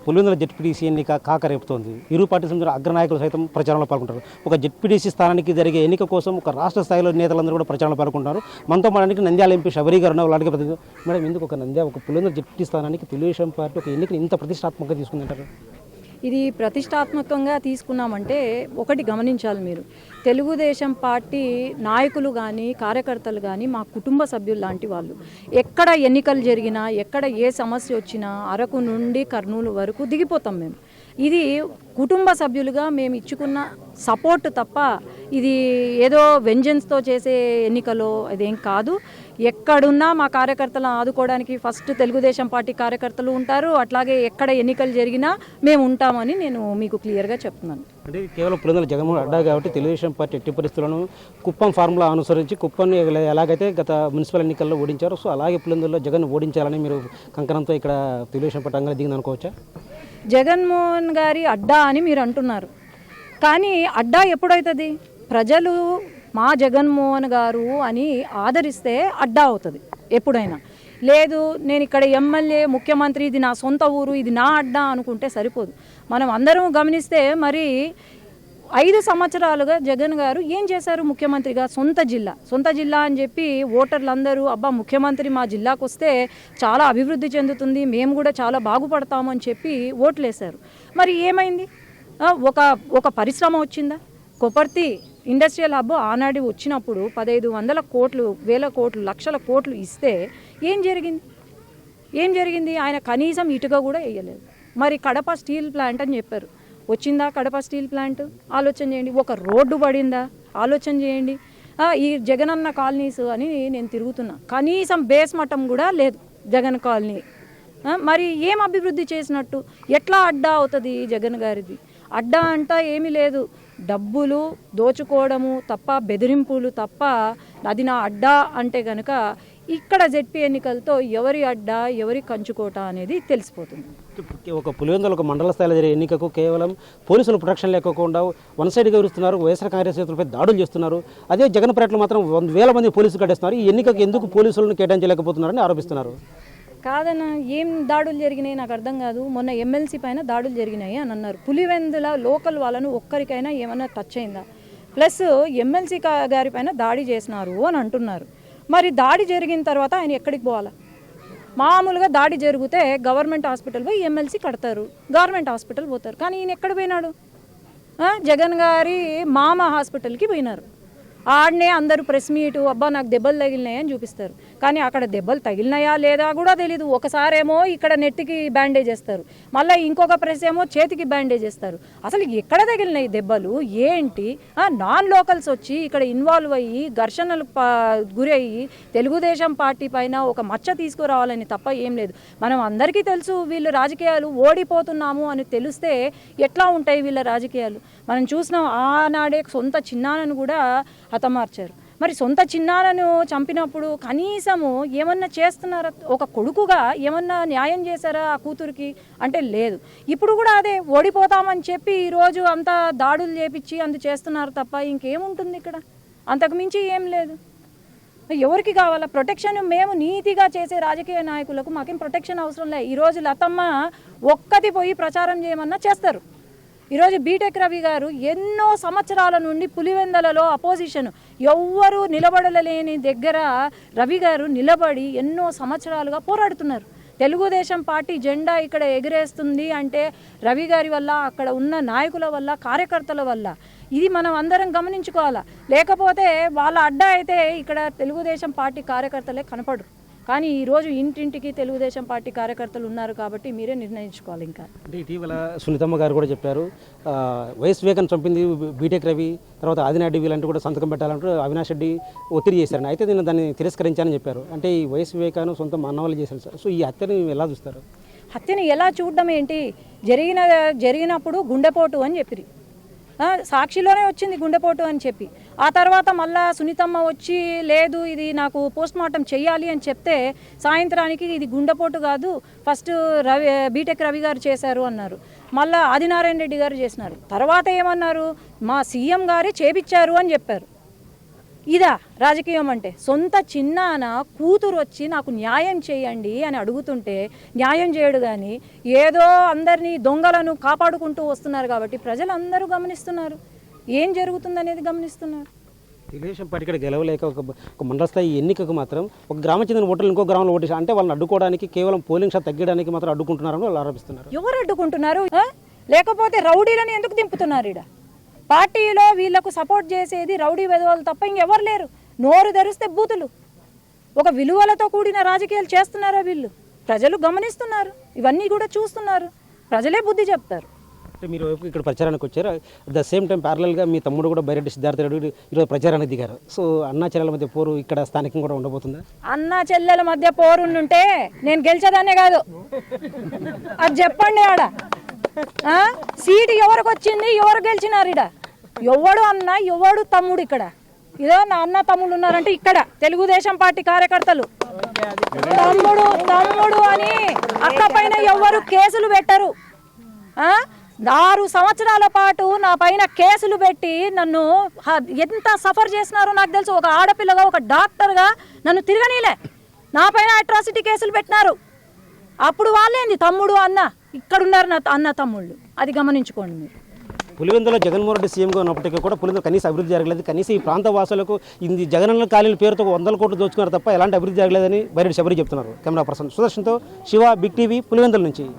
Pulivendula ZPTC ఎన్నిక కాకరేపుతోంది. ఇరు party సంబంధించిన అగ్రనాయకులు సైతం ప్రచారంలో పాల్గొంటారు. ఒక జెడ్పీటీసీ స్థానానికి జరిగే ఎన్నిక కోసం ఒక రాష్ట్ర స్థాయిలో నేతలందరూ కూడా ప్రచారంలో పాల్గొంటారు. మనతో మనకి నంద్యాల ఎంపీ శబరి గారు ఉన్నారు. వాళ్ళకి మేడం, ఎందుకు ఒక పులివెందుల జెడ్పీటీ స్థానానికి తెలుగుదేశం పార్టీ ఒక ఎన్నికను ఇంత ప్రతిష్టాత్మకంగా తీసుకుందంటారు? ఇది ప్రతిష్టాత్మకంగా తీసుకున్నామంటే ఒకటి గమనించాలి మీరు, తెలుగుదేశం పార్టీ నాయకులు కానీ కార్యకర్తలు కానీ మా కుటుంబ సభ్యులు లాంటి వాళ్ళు. ఎక్కడ ఎన్నికలు జరిగినా, ఎక్కడ ఏ సమస్య వచ్చినా అరకు నుండి కర్నూలు వరకు దిగిపోతాం మేము. ఇది కుటుంబ సభ్యులుగా మేము ఇచ్చుకున్న సపోర్ట్ తప్ప ఇది ఏదో వెంజెన్స్తో చేసే ఎన్నికలో అదేం కాదు. ఎక్కడున్నా మా కార్యకర్తలను ఆదుకోవడానికి ఫస్ట్ తెలుగుదేశం పార్టీ కార్యకర్తలు ఉంటారు. అట్లాగే ఎక్కడ ఎన్నికలు జరిగినా మేము ఉంటామని నేను మీకు క్లియర్గా చెప్తున్నాను. అంటే కేవలం పులివెందుల జగన్మోహన్ అడ్డా కాబట్టి తెలుగుదేశం పార్టీ ఎట్టి పరిస్థితులను కుప్పం ఫార్ములా అనుసరించి కుప్పాన్ని ఎలాగైతే గత మున్సిపల్ ఎన్నికల్లో ఓడించారో సో అలాగే పులివెందుల్లో జగన్ ఓడించాలని మీరు కంకణంతో ఇక్కడ తెలుగుదేశం పార్టీ అంగా దిగింది అనుకోవచ్చా? జగన్మోహన్ గారి అడ్డా అని మీరు అంటున్నారు, కానీ అడ్డా ఎప్పుడవుతుంది? ప్రజలు మా జగన్మోహన్ గారు అని ఆదరిస్తే అడ్డా అవుతుంది ఎప్పుడైనా. లేదు నేను ఇక్కడ ఎమ్మెల్యే ముఖ్యమంత్రి ఇది నా సొంత ఊరు ఇది నా అడ్డా అనుకుంటే సరిపోదు. మనం అందరం గమనిస్తే మరి 5 సంవత్సరాలుగా జగన్ గారు ఏం చేశారు? ముఖ్యమంత్రిగా సొంత జిల్లా అని చెప్పి ఓటర్లందరూ అబ్బా ముఖ్యమంత్రి మా జిల్లాకు వస్తే చాలా అభివృద్ధి చెందుతుంది, మేము కూడా చాలా బాగుపడతాము అని చెప్పి ఓట్లేశారు. మరి ఏమైంది? ఒక పరిశ్రమ వచ్చిందా? కొపర్తి ఇండస్ట్రియల్ హబ్ ఆనాడు వచ్చినప్పుడు 1500 కోట్లు, వేల కోట్లు, లక్షల కోట్లు ఇస్తే ఏం జరిగింది? ఆయన కనీసం ఇటుక కూడా వేయలేదు. మరి కడప స్టీల్ ప్లాంట్ అని చెప్పారు, వచ్చిందా కడప స్టీల్ ప్లాంట్? ఆలోచన చేయండి. ఒక రోడ్డు పడిందా? ఆలోచన చేయండి. ఈ జగనన్న కాలనీస్ అని నేను తిరుగుతున్నా, కనీసం బేస్ మట్టం కూడా లేదు జగన్ కాలనీ. మరి ఏం అభివృద్ధి చేసినట్టు? ఎట్లా అడ్డా అవుతుంది జగన్ గారిది? అడ్డా అంటా ఏమీ లేదు, డబ్బులు దోచుకోవడము తప్ప, బెదిరింపులు తప్ప అది నా అడ్డా అంటే కనుక ఇక్కడ జెడ్పీ ఎన్నికలతో ఎవరి అడ్డా ఎవరి కంచుకోట అనేది తెలిసిపోతుంది. ఒక పులివెందుల ఒక మండల స్థాయిలో జరిగే ఎన్నికకు కేవలం పోలీసులు ప్రొటెక్షన్ లేకుండా వన్ సైడ్గా విరుస్తున్నారు. వైఎస్ఆర్ కాంగ్రెస్ నేతలపై దాడులు చేస్తున్నారు. అదే జగన్పేటలో మాత్రం 1,000 మంది పోలీసులు కట్టేస్తున్నారు. ఈ ఎన్నికకు ఎందుకు పోలీసులను కేటాయించలేకపోతున్నారని ఆరోపిస్తున్నారు. కాదన్నా, ఏం దాడులు జరిగినాయి నాకు అర్థం కాదు. మొన్న ఎమ్మెల్సీ పైన దాడులు జరిగినాయి అని అన్నారు. పులివెందుల లోకల్ వాళ్ళను ఒక్కరికైనా ఏమైనా టచ్ అయిందా? ప్లస్ ఎమ్మెల్సీ గారి పైన దాడి చేసినారు అని అంటున్నారు. మరి దాడి జరిగిన తర్వాత ఆయన ఎక్కడికి పోవాలా? మామూలుగా దాడి జరిగితే గవర్నమెంట్ హాస్పిటల్ పోయి ఎమ్మెల్సీ కడతారు, గవర్నమెంట్ హాస్పిటల్ పోతారు. కానీ ఈయన ఎక్కడ పోయినాడు? జగన్ గారి మామ హాస్పిటల్కి పోయినారు. ఆడనే అందరూ ప్రెస్ మీటు అబ్బా నాకు దెబ్బలు తగిలినాయి అని చూపిస్తారు, కానీ అక్కడ దెబ్బలు తగిలినాయా లేదా కూడా తెలీదు. ఒకసారేమో ఇక్కడ నెత్తికి బ్యాండేజ్ చేస్తారు, మళ్ళీ ఇంకొక ప్రెస్ ఏమో చేతికి బ్యాండేజ్ చేస్తారు. అసలు ఎక్కడ తగిలినాయి దెబ్బలు ఏంటి? నాన్ లోకల్స్ వచ్చి ఇక్కడ ఇన్వాల్వ్ అయ్యి ఘర్షణలకు గురయ్యి తెలుగుదేశం పార్టీ పైన ఒక మచ్చ తీసుకురావాలని తప్ప ఏం లేదు. మనం అందరికీ తెలుసు వీళ్ళు రాజకీయాలు ఓడిపోతున్నాము అని తెలిస్తే ఎట్లా ఉంటాయి వీళ్ళ రాజకీయాలు. మనం చూసినాం ఆనాడే సొంత చిన్నాన్నను కూడా హతమార్చారు. మరి సొంత చిన్నాన్నను చంపినప్పుడు కనీసము ఏమన్నా చేస్తున్నారా? ఒక కొడుకుగా ఏమన్నా న్యాయం చేశారా ఆ కూతురికి అంటే లేదు. ఇప్పుడు కూడా అదే ఓడిపోతామని చెప్పి ఈరోజు అంతా దాడులు చేపించి అందు చేస్తున్నారు తప్ప ఇంకేముంటుంది ఇక్కడ? అంతకుమించి ఏం లేదు. ఎవరికి కావాలా ప్రొటెక్షన్? మేము నీతిగా చేసే రాజకీయ నాయకులకు మాకేం ప్రొటెక్షన్ అవసరం లేదు. ఈరోజు లతమ్మ ఒక్కటి పోయి ప్రచారం చేయమన్నా చేస్తారు. ఈరోజు బీటెక్ రవి గారు ఎన్నో సంవత్సరాల నుండి పులివెందులలో అపోజిషన్ ఎవ్వరూ నిలబడలేని దగ్గర రవి గారు నిలబడి ఎన్నో సంవత్సరాలుగా పోరాడుతున్నారు. తెలుగుదేశం పార్టీ జెండా ఇక్కడ ఎగిరేస్తుంది అంటే రవి గారి వల్ల, అక్కడ ఉన్న నాయకుల వల్ల, కార్యకర్తల వల్ల. ఇది మనం అందరం గమనించుకోవాలా. లేకపోతే వాళ్ళ అడ్డా అయితే ఇక్కడ తెలుగుదేశం పార్టీ కార్యకర్తలే కనపడరు. కానీ ఈరోజు ఇంటింటికి తెలుగుదేశం పార్టీ కార్యకర్తలు ఉన్నారు కాబట్టి మీరే నిర్ణయించుకోవాలి. ఇంకా అంటే ఇటీవల సునీతమ్మ గారు కూడా చెప్పారు, వైఎస్ వివేకాన్ని చంపింది బీటెక్ రవి, తర్వాత ఆదినారెడ్డి వీళ్ళంటూ కూడా సంతకం పెట్టాలంటూ అవినాష్ రెడ్డి ఒత్తిడి చేశారని. అయితే నేను దాన్ని తిరస్కరించానని చెప్పారు. అంటే ఈ వైఎస్ వివేకాన్ని సొంత మానవాళ్ళు చేశారు సార్. సో ఈ హత్యని ఎలా చూస్తారు? హత్యని ఎలా చూడడం ఏంటి? జరిగినప్పుడు గుండెపోటు అని చెప్పిరి, సాక్షిలోనే వచ్చింది గుండెపోటు అని చెప్పి. ఆ తర్వాత మళ్ళా సునీతమ్మ వచ్చి లేదు ఇది నాకు పోస్ట్ మార్టం చెయ్యాలి అని చెప్తే సాయంత్రానికి ఇది గుండెపోటు కాదు ఫస్ట్ బీటెక్ రవి గారు చేశారు అన్నారు. మళ్ళీ ఆదినారాయణ రెడ్డి గారు చేసినారు. తర్వాత ఏమన్నారు? మా సీఎం గారే చేపించారు అని చెప్పారు. ఇదా రాజకీయం అంటే? సొంత చిన్నాన కూతురు వచ్చి నాకు న్యాయం చేయండి అని అడుగుతుంటే న్యాయం చేయడు, కానీ ఏదో అందరినీ దొంగలను కాపాడుకుంటూ వస్తున్నారు కాబట్టి ప్రజలందరూ గమనిస్తున్నారు, ఏం జరుగుతుందనేది గమనిస్తున్నారు. తెలుగుదేశం పార్టీ ఇక్కడ గెలవలేక ఒక మండల స్థాయి ఎన్నికకు మాత్రం ఒక గ్రామం చెందిన ఓటర్లు ఇంకో గ్రామంలో ఓటేసి అంటే వాళ్ళని అడ్డుకోవడానికి కేవలం పోలింగ్ శాతం తగ్గడానికి మాత్రం అడ్డుకుంటున్నారని వాళ్ళు ఆరోపిస్తున్నారు. ఎవరు అడ్డుకుంటున్నారు? లేకపోతే రౌడీలను ఎందుకు దింపుతున్నారు? ఇక్కడ పార్టీలో వీళ్ళకు సపోర్ట్ చేసేది రౌడీ వెధవలు తప్ప ఇంకెవరు లేరు. నోరు తెరిస్తే బూతులు. ఒక విలువలతో కూడిన రాజకీయాలు చేస్తున్నారా వీళ్ళు? ప్రజలు గమనిస్తున్నారు, ఇవన్నీ కూడా చూస్తున్నారు, ప్రజలే బుద్ధి చెప్తారు. అంటే మీరు ఇక్కడ ప్రచారానికి వచ్చారు, ద సేమ్ టైం ప్యారలల్గా మీ తమ్ముడు కూడా బైరెడ్డి సిద్ధార్థ రెడ్డి ఈరోజు ప్రచారానికి దిగారు. సో అన్నా చెల్లెల మధ్య పోరు ఇక్కడ స్థానికంగా కూడా ఉండబోతుందా? అన్నా చెల్లెల మధ్య పోరుంటే నేను గెలిచేదాన్నే కాదు, అది చెప్పండి. ఆడ సీటు ఎవరికి వచ్చింది, ఎవరు గెలిచినారు? ఇడ ఎవడు అన్న ఎవడు తమ్ముడు? ఇక్కడ ఇదో నా అన్న తమ్ముడు ఉన్నారంటే ఇక్కడ తెలుగుదేశం పార్టీ కార్యకర్తలు తమ్ముడు తమ్ముడు అని అక్క పైన ఎవరు కేసులు పెట్టరు. 6 సంవత్సరాల పాటు నా పైన కేసులు పెట్టి నన్ను ఎంత సఫర్ చేసినారో నాకు తెలుసు. ఒక ఆడపిల్లగా, ఒక డాక్టర్గా నన్ను తిరగనీలే, నా పైన అట్రాసిటీ కేసులు పెట్టినారు. అప్పుడు వాళ్ళేంది తమ్ముడు అన్న, ఇక్కడున్నారు నా అన్న తమ్ముళ్ళు, అది గమనించుకోండి మీరు. పులివెందులో జగన్మోహన్ రెడ్డి సీఎంగా ఉన్నప్పటికీ కూడా పులివెందులో కనీసం అభివృద్ధి జరగలేదు. కనీసం ఈ ప్రాంత వాసులకు ఇది జగనన్న కాలనీల పేరుతో 100 కోట్లు దోచుకున్నారు తప్ప ఎలాంటి అభివృద్ధి జరగలేదని బైరెడ్డి శబరి చెప్తున్నారు. కెమెరా పర్సన్ సుదర్శన్తో శివ, బిగ్ టీవీ, పులివెందుల నుంచి.